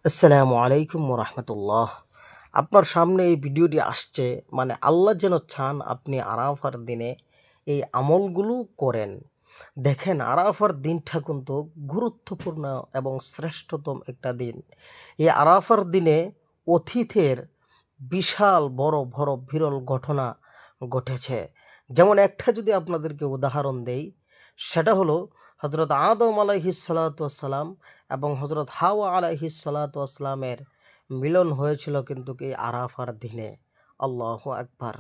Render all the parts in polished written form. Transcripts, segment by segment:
আসসালামু আলাইকুম রাহমাতুল্লাহ। আপনার সামনে এই ভিডিওটি আসছে মানে আল্লাহ যেন চান আপনি আরাফার দিনে এই আমলগুলো করেন। দেখেন আরাফার দিনটা কিন্তু গুরুত্বপূর্ণ এবং শ্রেষ্ঠতম একটা দিন। এই আরাফার দিনে অতীতের বিশাল বড় বড় বিরল ঘটনা ঘটেছে। যেমন একটা যদি আপনাদেরকে উদাহরণ দেই, সেটা হলো হজরত আদম আলাইহিস সালাতু ওয়াসসালাম এবং হজরত হাওয়া আলাইহিস সালাতু ওয়াসসালামের মিলন হয়েছিল কিন্তু এই আরাফার দিনে। আল্লাহু আকবার।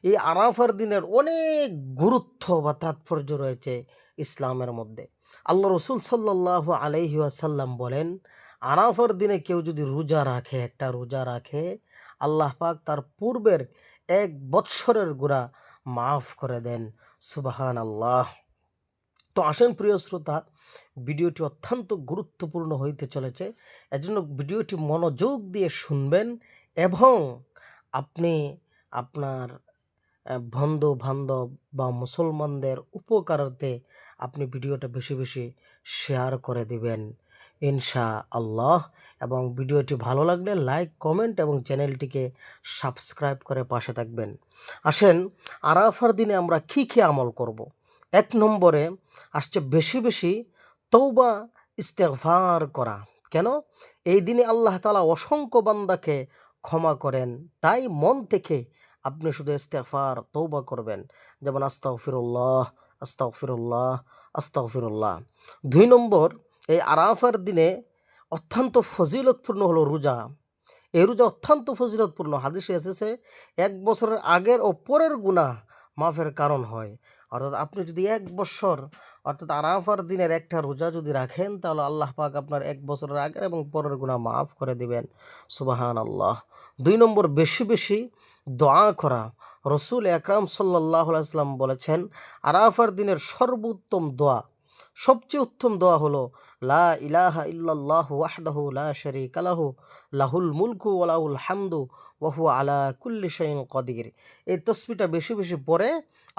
এই আরাফার দিনের অনেক গুরুত্ব বা তাৎপর্য রয়েছে ইসলামের মধ্যে। আল্লাহ রসুল সাল্লাল্লাহু আলাইহি ওয়াসাল্লাম বলেন, আরাফার দিনে কেউ যদি রোজা রাখে, একটা রোজা রাখে, আল্লাহ পাক তার পূর্বের 1 বৎসরের গুনাহ মাফ করে দেন। সুবহান আল্লাহ। তো আসেন প্রিয় শ্রোতা, ভিডিওটি অত্যন্ত গুরুত্বপূর্ণ হইতে চলেছে, এজন্য ভিডিওটি মনোযোগ দিয়ে শুনবেন এবং আপনি আপনার বন্ধু বান্ধব বা মুসলমানদের উপকারার্থে আপনি ভিডিওটা বেশি বেশি শেয়ার করে দিবেন ইনশা আল্লাহ। এবং ভিডিওটি ভালো লাগলে লাইক, কমেন্ট এবং চ্যানেলটিকে সাবস্ক্রাইব করে পাশে থাকবেন। আসেন, আরাফার দিনে আমরা কি কি আমল করব। 1 নম্বরে আসছে বেশি বেশি তওবা ইস্তেগফার করা। কেন? এই দিনে আল্লাহ তাআলা অসংখ্য বান্দাকে ক্ষমা করেন, তাই মন থেকে আপনি শুধু ইস্তেগফার তওবা করবেন। যেমন আস্তাগফিরুল্লাহ, আস্তাগফিরুল্লাহ, আস্তাগফিরুল্লাহ। 2 নম্বর, এই আরাফার দিনে অত্যন্ত ফজিলতপূর্ণ হলো রোজা। এই রোজা অত্যন্ত ফজিলতপূর্ণ। হাদিসে এসেছে 1 বছরের আগের ও পরের গুনাহ মাফের কারণ হয়। অর্থাৎ আপনি যদি 1 বছর অর্থাৎ আরাফার দিনের একটা রোজা যদি রাখেন, তাহলে আল্লাহ পাক আপনার 1 বছরের আগের এবং পরের গুনাহ মাফ করে দিবেন। সুবাহান আল্লাহ। 2 নম্বর, বেশি বেশি দোয়া করা। রসুল আকরাম সাল্লাল্লাহু আলাইহি ওয়াসাল্লাম বলেছেন, আরাফার দিনের সর্বোত্তম দোয়া, সবচেয়ে উত্তম দোয়া হলো লা ইলাহা ইল্লাল্লাহু ওয়াহদাহু লা শারীকা লাহু লাহুল মুলকু ওয়া লাহুল হামদু ওয়া হুয়া আলা কুল্লি শাইইন কাদির। এই তাসবিহটা বেশি বেশি পড়ে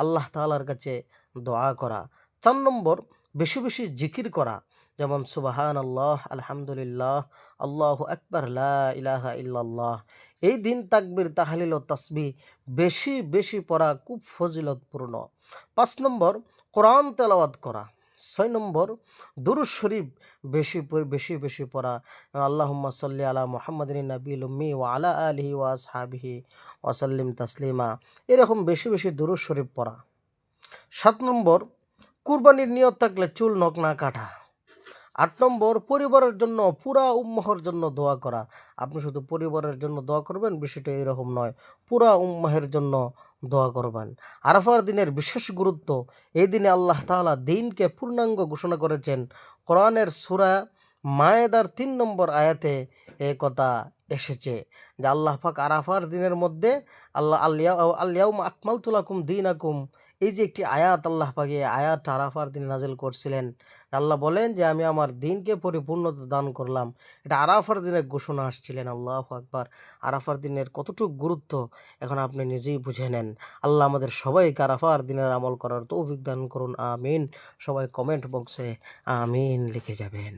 আল্লাহ তাআলার কাছে দোয়া করা। 4 নম্বর, বেশি বেশি জিকির করা। যেমন সুবহানাল্লাহ, আলহামদুলিল্লাহ, আল্লাহু আকবার, লা ইলাহা ইল্লাল্লাহ। এই দিন তাকবীর, তাহলিল ও তাসবিহ বেশি বেশি পড়া খুব ফজিলতপূর্ণ। 5 নম্বর, কোরআন তেলাওয়াত করা। 6 নম্বর, দুরূদ শরীফ বেশি বেশি পড়া। আল্লাহুম্মা সাল্লি আলা মুহাম্মাদিন নাবিয়্যিল উম্মি ওয়া আলা আলিহি ওয়া আসহাবিহি ওয়া সাল্লিম তাসলিমা। এরকম বেশি বেশি দুরূদ শরীফ পড়া। 7 নম্বর, কুরবানির নিয়ত থাকলে চুল নখ না কাটা। 8 নম্বর, পরিবারের জন্য পুরা উম্মাহর জন্য দোয়া করা। আপনি শুধু পরিবারের জন্য দোয়া করবেন, বিষয়টা এরকম নয়, পুরা উম্মাহের জন্য দোয়া করবেন। আরাফার দিনের বিশেষ গুরুত্ব, এই দিনে আল্লাহ তাআলা দিনকে পূর্ণাঙ্গ ঘোষণা করেছেন। কোরআনের সূরা মায়েদার 3 নম্বর আয়াতে এ কথা এসেছে যে আল্লাহ পাক আরাফার দিনের মধ্যে আল্লিয়াউমা আকমালতু লাকুম দীনাকুম, এই যে একটি আয়াত আল্লাহ পাক এই আয়াত আরাফার দিনে নাজিল করছিলেন। আল্লাহ বলেন যে আমি আমার দিনকে পরিপূর্ণতা দান করলাম। এটা আরাফার দিনের ঘোষণা আসছিলেন। আল্লাহু আকবার। আরাফার দিনের কতটুকু গুরুত্ব এখন আপনি নিজেই বুঝে নেন। আল্লাহ আমাদের সবাইকে আরাফার দিনের আমল করার তৌফিক দান করুন, আমিন। সবাই কমেন্ট বক্সে আমিন লিখে যাবেন।